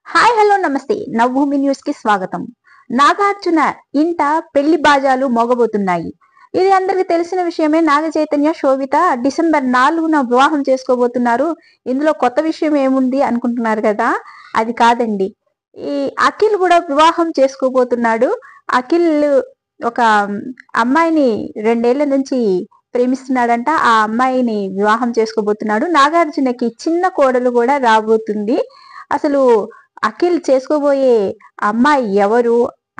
Hi hello నమస్తే Navabhoomi news కి స్వాగతం. నాగార్జున ఇంట పెళ్లి బాజాలు మోగబోతున్నాయి. ఇది అందరికి తెలిసిన విషయమే. నాగ చైతన్య శోభిత డిసెంబర్ 4న వివాహం చేసుకోబోతున్నారు. ఇందులో కొత్త విషయం ఏముంది అనుకుంటున్నారు కదా, అది కాదండి. ఈ అఖిల్ కూడా వివాహం చేసుకోబోతున్నాడు. అఖిల్ ఒక అమ్మాయిని 2 ఏళ్ల నుంచి ప్రేమిస్తున్నాడంట. ఆ అమ్మాయిని వివాహం చేసుకోబోతున్నాడు. నాగార్జునకి చిన్న కోడలు కూడా రాబోతుంది. అసలు అఖిల్ చేసుకోబోయే అమ్మాయి ఎవరు,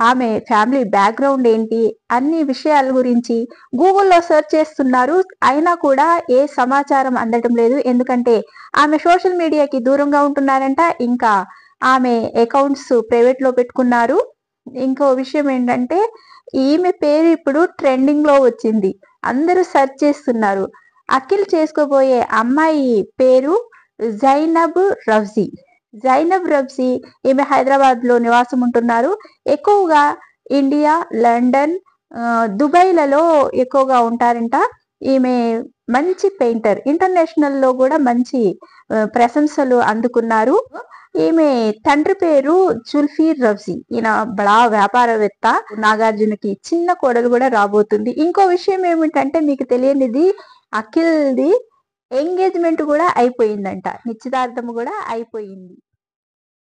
ఆమె ఫ్యామిలీ బ్యాక్గ్రౌండ్ ఏంటి, అన్ని విషయాల గురించి గూగుల్లో సెర్చ్ చేస్తున్నారు. అయినా కూడా ఏ సమాచారం అందటం లేదు. ఎందుకంటే ఆమె సోషల్ మీడియాకి దూరంగా ఉంటున్నారంట. ఇంకా ఆమె అకౌంట్స్ ప్రైవేట్ లో పెట్టుకున్నారు. ఇంకో విషయం ఏంటంటే ఈమె పేరు ఇప్పుడు ట్రెండింగ్ లో వచ్చింది. అందరూ సెర్చ్ చేస్తున్నారు. అఖిల్ చేసుకోబోయే అమ్మాయి పేరు జైనబ్ రవ్జీ. జైనబ్ రబ్సీ. ఈమె హైదరాబాద్ లో నివాసం ఉంటున్నారు. ఎక్కువగా ఇండియా, లండన్, దుబాయ్లలో ఎక్కువగా ఉంటారంట. ఈమె మంచి పెయింటర్. ఇంటర్నేషనల్ లో కూడా మంచి ప్రశంసలు అందుకున్నారు. ఈమె తండ్రి పేరు జుల్ఫీర్ రబ్సీ. ఈయన బడా వ్యాపారవేత్త. నాగార్జునకి చిన్న కోడలు కూడా రాబోతుంది. ఇంకో విషయం ఏమిటంటే మీకు తెలియనిది, అఖిల్ది ఎంగేజ్మెంట్ కూడా అయిపోయిందంట. నిశ్చితార్థం కూడా అయిపోయింది.